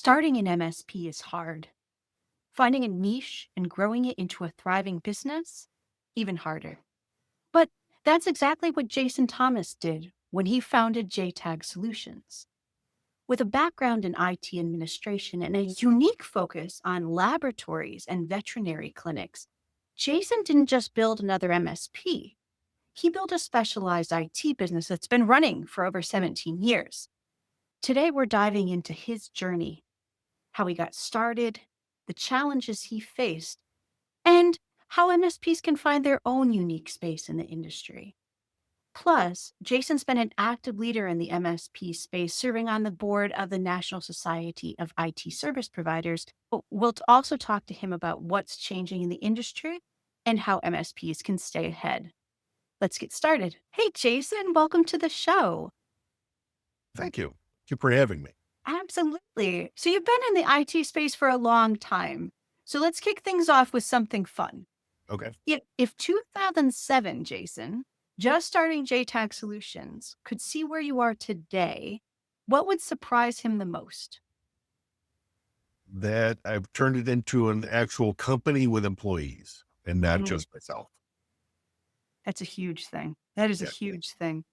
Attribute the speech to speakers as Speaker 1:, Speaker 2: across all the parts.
Speaker 1: Starting an MSP is hard. Finding a niche and growing it into a thriving business, even harder. But that's exactly what Jason Thomas did when he founded JTAG Solutions. With a background in IT administration and a unique focus on laboratories and veterinary clinics, Jason didn't just build another MSP. He built a specialized IT business that's been running for over 17 years. Today, we're diving into his journey, how he got started, the challenges he faced, and how MSPs can find their own unique space in the industry. Plus, Jason's been an active leader in the MSP space, serving on the board of the National Society of IT Service Providers. But we'll also talk to him about what's changing in the industry and how MSPs can stay ahead. Let's get started. Hey, Jason, welcome to the show.
Speaker 2: Thank you. Thank you for having me.
Speaker 1: Absolutely. So you've been in the IT space for a long time. So let's kick things off with something fun.
Speaker 2: Okay.
Speaker 1: If 2007, Jason, just starting JTAG Solutions, could see where you are today, what would surprise him the most?
Speaker 2: That I've turned it into an actual company with employees and not
Speaker 1: Mm,
Speaker 2: just myself.
Speaker 1: That's a huge thing. That is a
Speaker 2: Yeah.
Speaker 1: huge thing.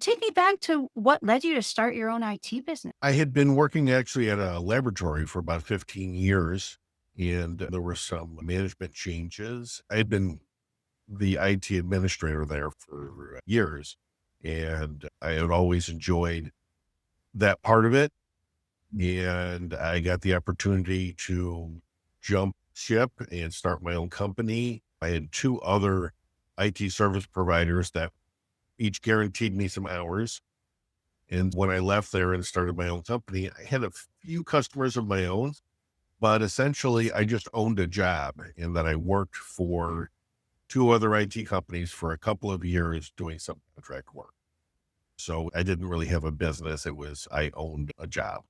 Speaker 1: Take me back to what led you to start your own IT business.
Speaker 2: I had been working actually at a laboratory for about 15 years, and there were some management changes. I had been the IT administrator there for years, and I had always enjoyed that part of it. And I got the opportunity to jump ship and start my own company. I had two other IT service providers that each guaranteed me some hours. And when I left there and started my own company, I had a few customers of my own, but essentially I just owned a job and that I worked for two other IT companies for a couple of years doing some contract work. So I didn't really have a business. I owned a job.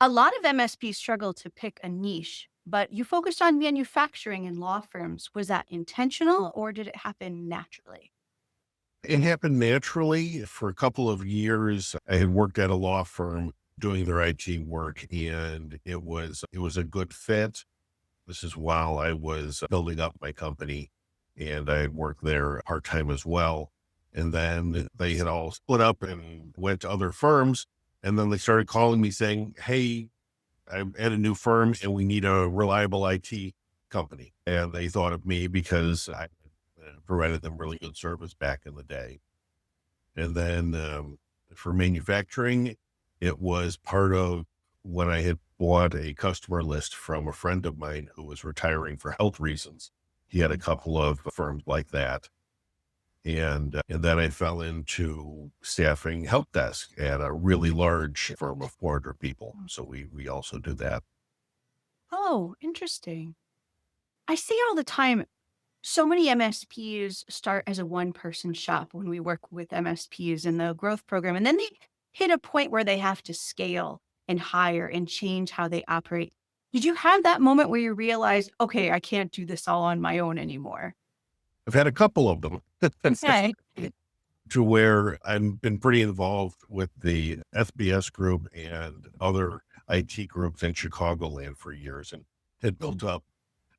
Speaker 1: A lot of MSPs struggle to pick a niche, but you focused on manufacturing and law firms. Was that intentional or did it happen naturally?
Speaker 2: It happened naturally. For a couple of years, I had worked at a law firm doing their IT work, and it was a good fit. This is while I was building up my company, and I had worked there part-time as well. And then they had all split up and went to other firms. And then they started calling me saying, "Hey, I'm at a new firm and we need a reliable IT company." And they thought of me because I provided them really good service back in the day. And then for manufacturing, it was part of when I had bought a customer list from a friend of mine who was retiring for health reasons. He had a couple of firms like that. And then I fell into staffing help desk at a really large firm of 400 people. So we also do that.
Speaker 1: Oh, interesting. I see all the time. So many MSPs start as a one person shop when we work with MSPs in the growth program, and then they hit a point where they have to scale and hire and change how they operate. Did you have that moment where you realized, okay, I can't do this all on my own anymore?
Speaker 2: I've had a couple of them
Speaker 1: Okay.
Speaker 2: to where I've been pretty involved with the SBS group and other IT groups in Chicagoland for years and had built up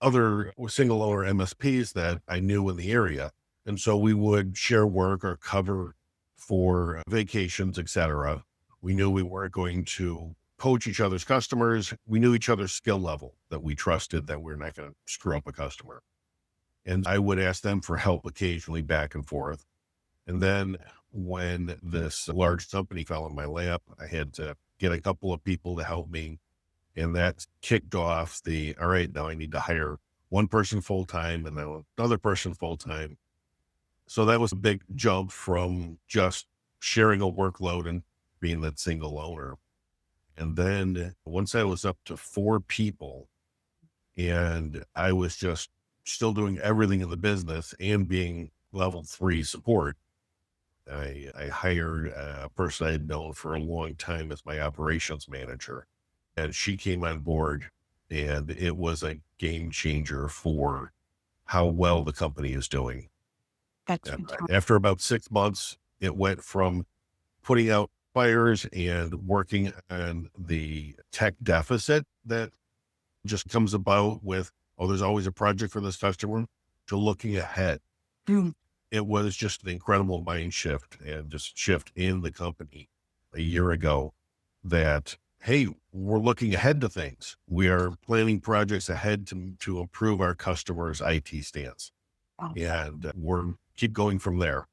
Speaker 2: other single owner MSPs that I knew in the area. And so we would share work or cover for vacations, et cetera. We knew we weren't going to poach each other's customers. We knew each other's skill level, that we trusted that we're not going to screw up a customer. And I would ask them for help occasionally back and forth. And then when this large company fell in my lap, I had to get a couple of people to help me. And that kicked off all right, now I need to hire one person full time and then another person full time. So that was a big jump from just sharing a workload and being that single owner. And then once I was up to 4 people and I was just still doing everything in the business and being level 3 support, I hired a person I had known for a long time as my operations manager. And she came on board and it was a game changer for how well the company is doing.
Speaker 1: That's
Speaker 2: And
Speaker 1: fantastic.
Speaker 2: after about 6 months, it went from putting out fires and working on the tech deficit that just comes about with, oh, there's always a project for this customer, to looking ahead.
Speaker 1: Mm.
Speaker 2: It was just an incredible mind shift and just shift in the company a year ago that, hey, we're looking ahead to things. We are planning projects ahead to improve our customers' IT stance.
Speaker 1: Wow.
Speaker 2: And we're keep going from there.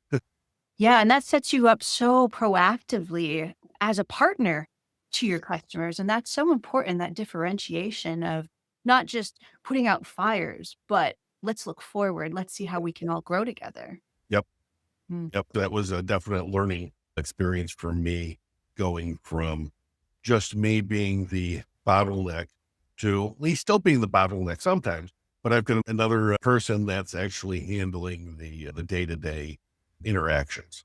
Speaker 1: Yeah, and that sets you up so proactively as a partner to your customers. And that's so important, that differentiation of not just putting out fires, but let's look forward. Let's see how we can all grow together.
Speaker 2: Yep.
Speaker 1: Mm.
Speaker 2: Yep. That was a definite learning experience for me, going from just me being the bottleneck to me still being the bottleneck sometimes, but I've got another person that's actually handling the day-to-day interactions.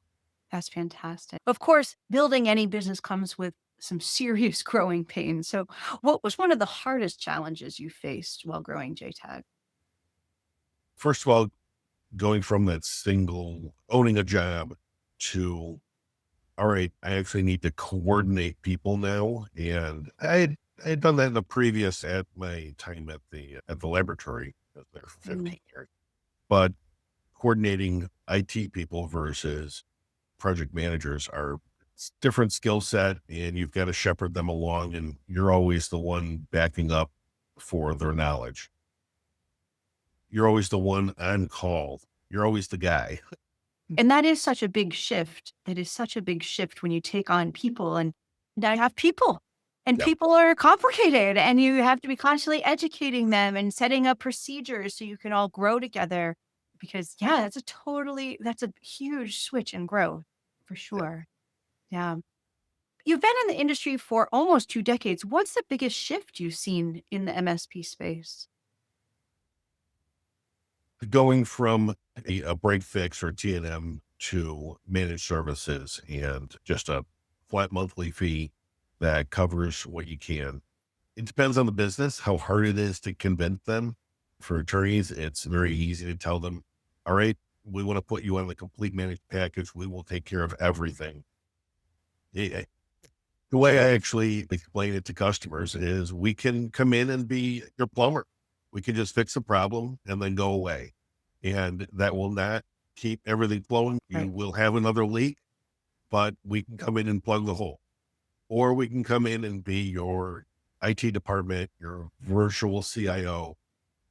Speaker 1: That's fantastic. Of course, building any business comes with some serious growing pains. So, what was one of the hardest challenges you faced while growing JTAG?
Speaker 2: First of all, going from that single owning a job to, all right, I actually need to coordinate people now. And I had done that in the previous at my time at the laboratory. I was there for
Speaker 1: Mm.
Speaker 2: 15 years. But coordinating IT people versus project managers are different skill set, and you've got to shepherd them along, and you're always the one backing up for their knowledge. You're always the one on call. You're always the guy.
Speaker 1: And that is such a big shift. That is such a big shift when you take on people and now you have people and
Speaker 2: Yep.
Speaker 1: people are complicated and you have to be constantly educating them and setting up procedures so you can all grow together. Because yeah, that's a huge switch in growth for
Speaker 2: Yep.
Speaker 1: sure. Yeah. You've been in the industry for almost 2 decades. What's the biggest shift you've seen in the MSP space?
Speaker 2: Going from a break fix or T&M to managed services and just a flat monthly fee that covers what you can. It depends on the business, how hard it is to convince them. For attorneys, it's very easy to tell them, all right, we want to put you on the complete managed package. We will take care of everything. Eh, The way I actually explain it to customers is, we can come in and be your plumber. We can just fix the problem and then go away. And that will not keep everything flowing. You
Speaker 1: Right.
Speaker 2: will have another leak, but we can come in and plug the hole. Or we can come in and be your IT department, your virtual CIO,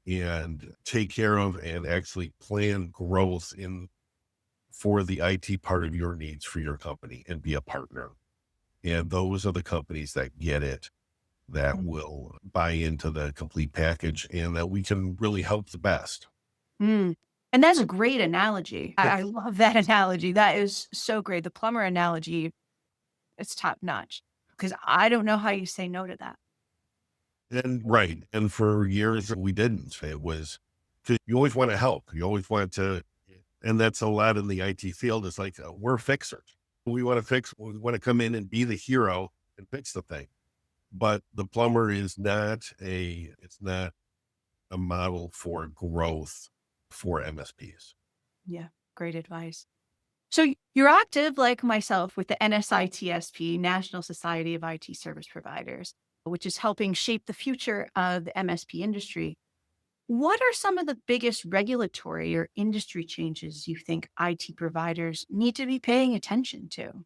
Speaker 2: and take care of and actually plan growth in for the IT part of your needs for your company and be a partner. And those are the companies that get it, that will buy into the complete package, and that we can really help the best.
Speaker 1: Mm. And that's a great analogy. I love that analogy. That is so great. The plumber analogy, it's top notch because I don't know how you say no to that.
Speaker 2: And right. And for years we didn't. It was, 'cause you always want to help. You always want to, and that's a lot in the IT field. It's like, we're fixers. We want to fix, we want to come in and be the hero and fix the thing. But the plumber is not it's not a model for growth for MSPs.
Speaker 1: Yeah, great advice. So you're active, like myself, with the NSITSP, National Society of IT Service Providers, which is helping shape the future of the MSP industry. What are some of the biggest regulatory or industry changes you think IT providers need to be paying attention to?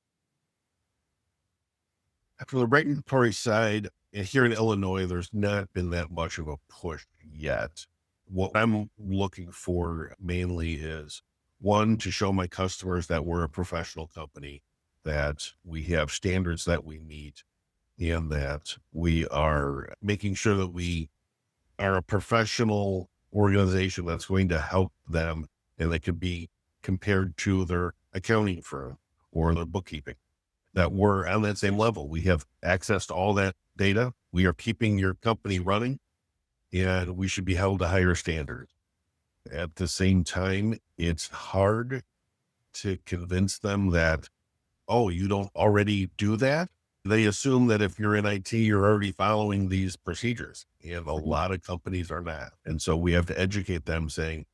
Speaker 2: From the regulatory side, here in Illinois, there's not been that much of a push yet. What I'm looking for mainly is, one, to show my customers that we're a professional company, that we have standards that we meet, and that we are making sure that we are a professional organization that's going to help them, and they can be compared to their accounting firm or their bookkeeping, that we're on that same level. We have access to all that data. We are keeping your company running, and we should be held to higher standards. At the same time, it's hard to convince them that, oh, you don't already do that. They assume that if you're in IT, you're already following these procedures, and a lot of companies are not. And so we have to educate them, saying,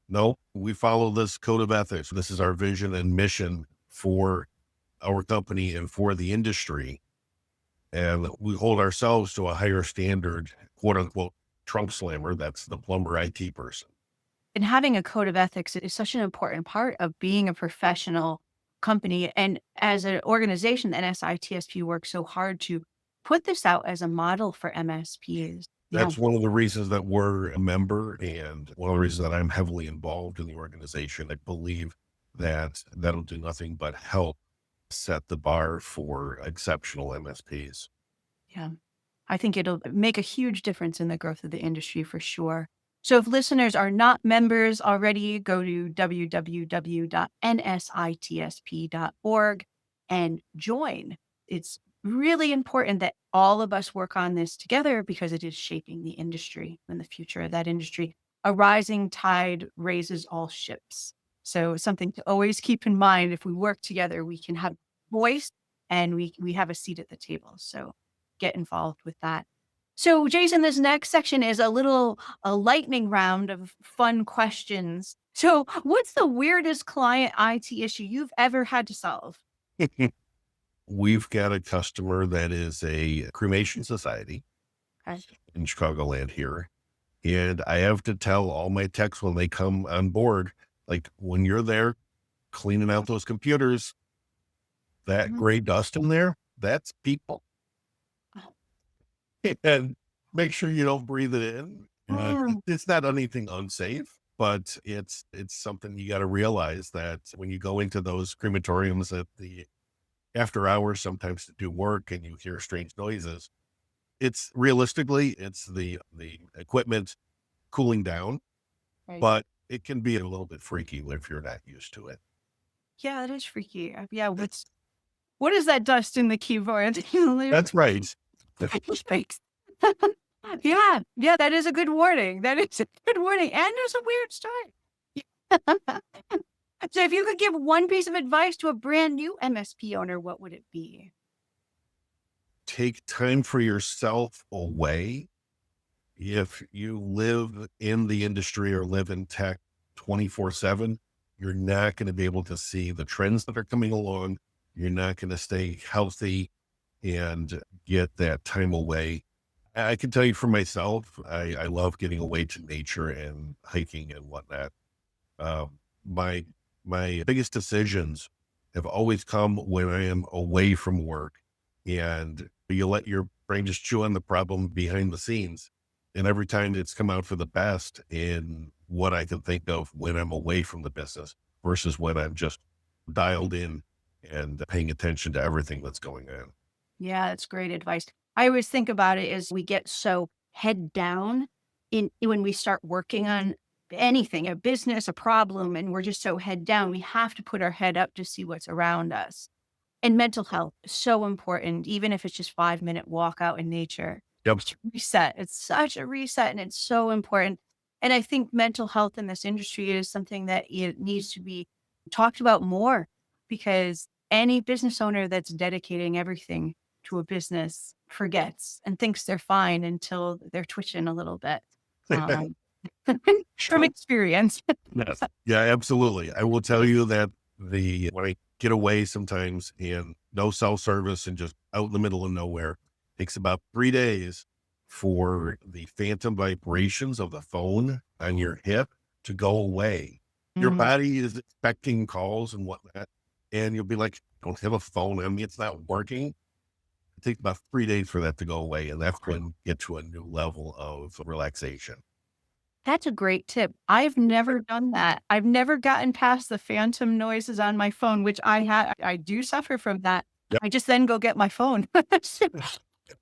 Speaker 2: no, we follow this code of ethics. This is our vision and mission for our company and for the industry. And we hold ourselves to a higher standard, quote unquote, trunk slammer. That's the plumber IT person.
Speaker 1: And having a code of ethics is such an important part of being a professional company. And as an organization, the NSITSP works so hard to put this out as a model for MSPs. Yeah.
Speaker 2: That's one of the reasons that we're a member, and one of the reasons that I'm heavily involved in the organization. I believe that that'll do nothing but help set the bar for exceptional MSPs.
Speaker 1: Yeah. I think it'll make a huge difference in the growth of the industry for sure. So if listeners are not members already, go to www.nsitsp.org and join. It's really important that all of us work on this together because it is shaping the industry and the future of that industry. A rising tide raises all ships. So something to always keep in mind. If we work together, we can have voice and we have a seat at the table. So get involved with that. So, Jason, this next section is a lightning round of fun questions. So, what's the weirdest client IT issue you've ever had to solve?
Speaker 2: We've got a customer that is a cremation society
Speaker 1: Okay.
Speaker 2: in Chicagoland here. And I have to tell all my techs when they come on board, like, when you're there cleaning out those computers, that
Speaker 1: Mhm.
Speaker 2: gray dust in there, that's people.
Speaker 1: Oh.
Speaker 2: And make sure you don't breathe it in.
Speaker 1: Mm.
Speaker 2: It's not anything unsafe, but it's something you got to realize that when you go into those crematoriums at the after hours, sometimes to do work, and you hear strange noises, it's realistically, it's the equipment cooling down,
Speaker 1: Right.
Speaker 2: but it can be a little bit freaky if you're not used to it.
Speaker 1: Yeah, it is freaky. Yeah, what is that dust in the keyboard?
Speaker 2: That's right.
Speaker 1: Space. Yeah, yeah, that is a good warning. That is a good warning. And there's a weird story. So if you could give one piece of advice to a brand new MSP owner, what would it be?
Speaker 2: Take time for yourself away. If you live in the industry or live in tech 24/7, you're not going to be able to see the trends that are coming along. You're not going to stay healthy and get that time away. I can tell you for myself, I love getting away to nature and hiking and whatnot. Um, my my biggest decisions have always come when I am away from work, and you let your brain just chew on the problem behind the scenes. And every time it's come out for the best in what I can think of when I'm away from the business versus when I'm just dialed in and paying attention to everything that's going on.
Speaker 1: Yeah, that's great advice. I always think about it as we get so head down in when we start working on anything, a business, a problem, and we're just so head down. We have to put our head up to see what's around us. And mental health is so important, even if it's just 5-minute walk out in nature.
Speaker 2: Yep.
Speaker 1: It's a reset. It's such a reset, and it's so important. And I think mental health in this industry is something that it needs to be talked about more because any business owner that's dedicating everything to a business forgets and thinks they're fine until they're twitching a little bit. Um, from experience.
Speaker 2: Yes. Yeah, absolutely. I will tell you that when I get away sometimes and no cell service and just out in the middle of nowhere, takes about 3 days for the phantom vibrations of the phone on your hip to go away. Your
Speaker 1: Mhm.
Speaker 2: body is expecting calls and whatnot, and you'll be like, don't have a phone on me, it's not working. It takes about 3 days for that to go away, and that's when you get to a new level of relaxation.
Speaker 1: That's a great tip. I've never done that. I've never gotten past the phantom noises on my phone, which I do suffer from that.
Speaker 2: Yep.
Speaker 1: I just then go get my phone.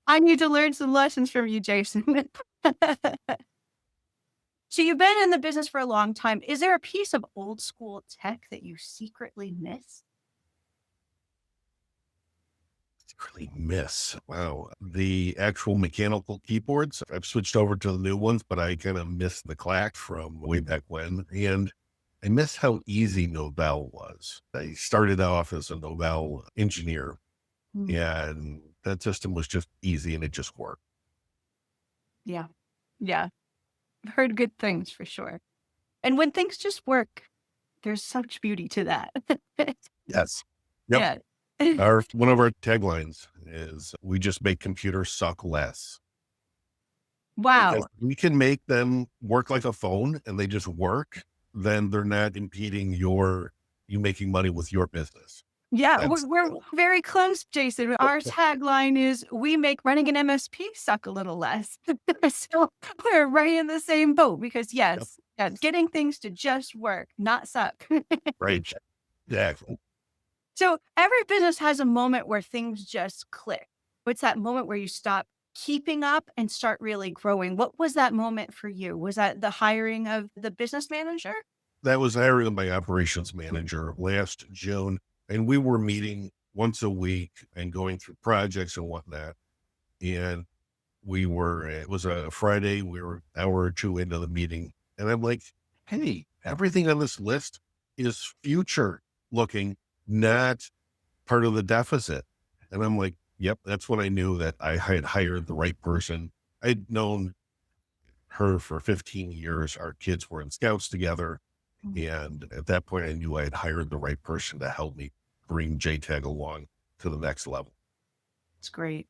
Speaker 1: I need to learn some lessons from you, Jason. So you've been in the business for a long time. Is there a piece of old school tech that you secretly miss?
Speaker 2: Really miss. Wow. The actual mechanical keyboards, I've switched over to the new ones, but I kind of miss the clack from way back when. And I miss how easy Novell was. I started off as a Novell engineer,
Speaker 1: Mm.
Speaker 2: and that system was just easy and it just worked.
Speaker 1: Yeah. Yeah. I've heard good things for sure. And when things just work, there's such beauty to that.
Speaker 2: Yes. Yep.
Speaker 1: Yeah.
Speaker 2: One of our taglines is we just make computers suck less, because
Speaker 1: Wow.
Speaker 2: we can make them work like a phone and they just work. Then they're not impeding you making money with your business.
Speaker 1: Yeah,
Speaker 2: That's
Speaker 1: we're very close, Jason. Our tagline is "We make running an MSP suck a little less." So we're right in the same boat because
Speaker 2: yep,
Speaker 1: yes, yeah, getting things to just work, not suck.
Speaker 2: right. Exactly.
Speaker 1: So every business has a moment where things just click. What's that moment where you stop keeping up and start really growing? What was that moment for you? Was that the hiring of the business manager?
Speaker 2: That was hiring my operations manager last June, and we were meeting once a week and going through projects and whatnot. And it was a Friday, we were an hour or two into the meeting, and I'm like, hey, everything on this list is future looking, not part of the deficit. And I'm like, yep, that's when I knew that I had hired the right person. I'd known her for 15 years. Our kids were in scouts together.
Speaker 1: Mm,
Speaker 2: And at that point, I knew I had hired the right person to help me bring JTAG along to the next level.
Speaker 1: That's great.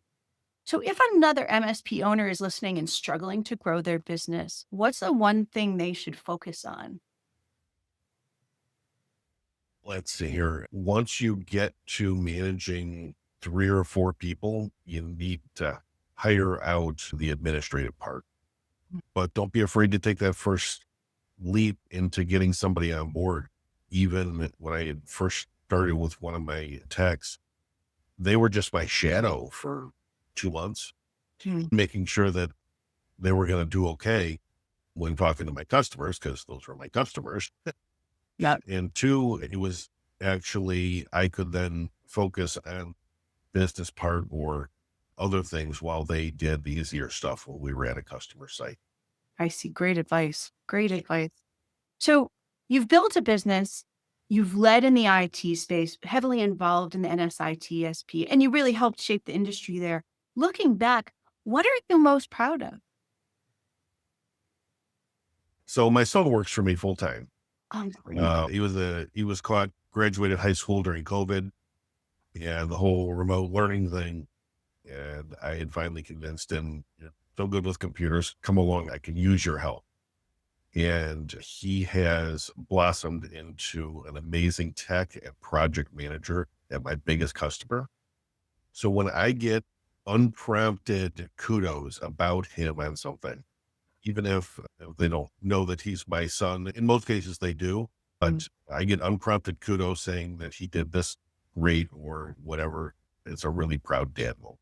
Speaker 1: So if another MSP owner is listening and struggling to grow their business, what's the one thing they should focus on?
Speaker 2: Let's see here. Once you get to managing 3 or 4 people, you need to hire out the administrative part. But don't be afraid to take that first leap into getting somebody on board. Even when I had first started with one of my techs, they were just my shadow for 2 months,
Speaker 1: Mm,
Speaker 2: making sure that they were going to do okay when talking to my customers, because those were my customers.
Speaker 1: yeah,
Speaker 2: And two, it was actually, I could then focus on business part or other things while they did the easier stuff when we were at a customer site.
Speaker 1: I see. Great advice. Great advice. So you've built a business, you've led in the IT space, heavily involved in the NSITSP, and you really helped shape the industry there. Looking back, what are you most proud of?
Speaker 2: So my son works for me full time.
Speaker 1: Oh, great.
Speaker 2: He was caught, graduated high school during COVID and the whole remote learning thing. And I had finally convinced him, so good with computers, come along, I can use your help. And he has blossomed into an amazing tech and project manager at my biggest customer. So when I get unprompted kudos about him on something, even if they don't know that he's my son, in most cases they do,
Speaker 1: Mm.
Speaker 2: but I get unprompted kudos saying that he did this great or whatever. It's a really proud dad moment.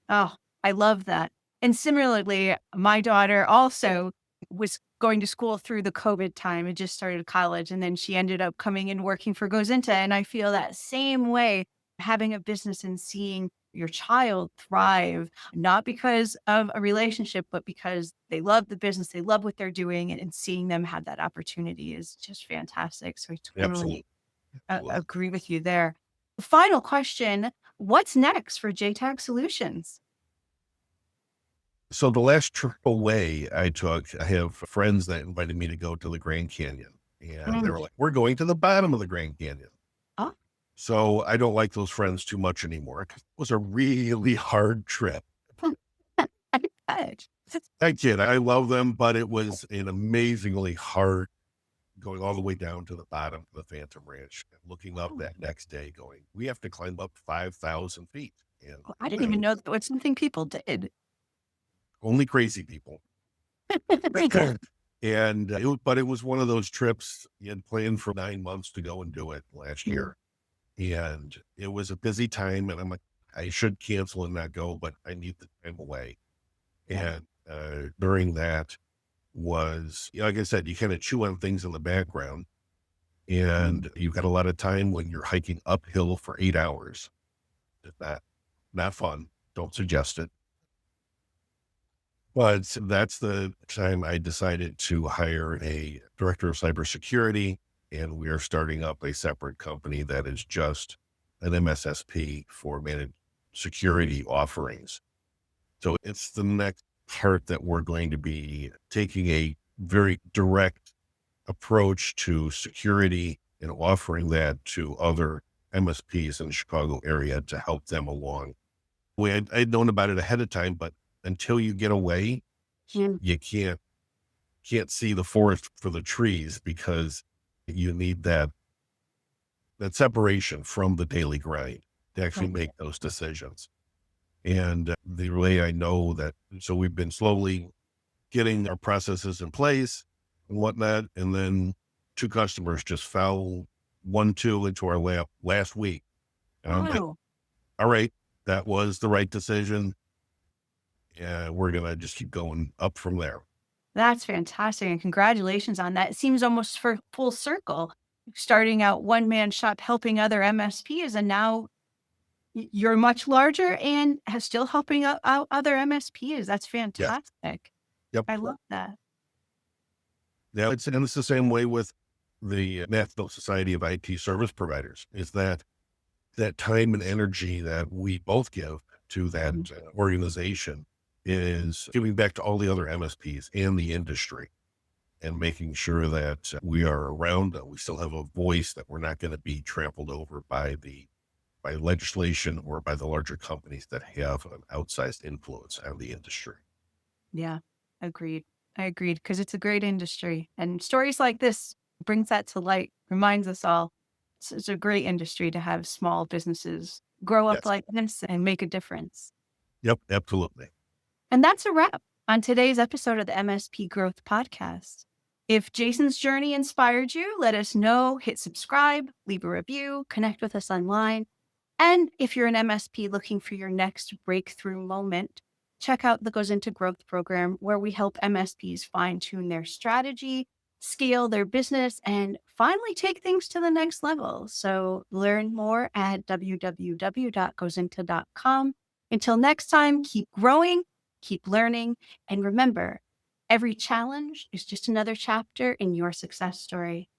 Speaker 1: Oh, I love that. And similarly, my daughter also was going to school through the COVID time and just started college. And then she ended up coming and working for Gozynta. And I feel that same way, having a business and seeing your child thrive, not because of a relationship, but because they love the business, they love what they're doing, and seeing them have that opportunity is just fantastic. So I totally
Speaker 2: Absolutely. Absolutely.
Speaker 1: agree with you there. Final question. What's next for JTAG Solutions?
Speaker 2: So the last trip away I took, I have friends that invited me to go to the Grand Canyon, and they
Speaker 1: Mm.
Speaker 2: were like, we're going to the bottom of the Grand Canyon.
Speaker 1: Oh,
Speaker 2: So I don't like those friends too much anymore, 'cause it was a really hard trip.
Speaker 1: I bet.
Speaker 2: I kid, I love them, but it was an amazingly hard going all the way down to the bottom of the Phantom Ranch and looking up
Speaker 1: Oh,
Speaker 2: that next day going, we have to climb up 5,000 feet. And
Speaker 1: I didn't even know that was something people did.
Speaker 2: only crazy people. And but it was one of those trips you had planned for 9 months to go and do it last
Speaker 1: Mm.
Speaker 2: year. And it was a busy time. And I'm like, I should cancel and not go, but I need the time away.
Speaker 1: Yeah.
Speaker 2: And during that was, like I said, you kind of chew on things in the background. And you've got a lot of time when you're hiking uphill for 8 hours. It's not fun. Don't suggest it. But that's the time I decided to hire a director of cybersecurity, and we are starting up a separate company that is just an MSSP for managed security offerings. So it's the next part that we're going to be taking a very direct approach to security and offering that to other MSPs in the Chicago area to help them along. I'd known about it ahead of time, but until you get away,
Speaker 1: Mm,
Speaker 2: you can't see the forest for the trees, because you need that separation from the daily grind to actually
Speaker 1: right.
Speaker 2: make those decisions. And the way I know that, so we've been slowly getting our processes in place and whatnot. And then 2 customers just fell 1-2 into our lap last week. And I'm like,
Speaker 1: Wow.
Speaker 2: all right, that was the right decision. And we're going to just keep going up from there.
Speaker 1: That's fantastic, and congratulations on that. It seems almost for full circle. Starting out one-man shop helping other MSPs, and now you're much larger and still helping out other MSPs. That's
Speaker 2: Yes.
Speaker 1: fantastic.
Speaker 2: Yep.
Speaker 1: I love that.
Speaker 2: Yeah. And it's the same way with the National Society of IT Service Providers, is that time and energy that we both give to that
Speaker 1: Mhm.
Speaker 2: organization is giving back to all the other MSPs and the industry, and making sure that we are around, that we still have a voice, that we're not going to be trampled over by legislation or by the larger companies that have an outsized influence on the industry.
Speaker 1: Yeah, agreed. I agreed because it's a great industry, and stories like this brings that to light, reminds us all it's a great industry to have small businesses grow up
Speaker 2: Yes.
Speaker 1: like this and make a difference.
Speaker 2: Yep. Absolutely.
Speaker 1: And that's a wrap on today's episode of the MSP Growth Podcast. If Jason's journey inspired you, let us know, hit subscribe, leave a review, connect with us online. And if you're an MSP looking for your next breakthrough moment, check out the Gozynta Growth Program, where we help MSPs fine tune their strategy, scale their business, and finally take things to the next level. So learn more at www.gozynta.com. Until next time, keep growing, keep learning, and remember, every challenge is just another chapter in your success story.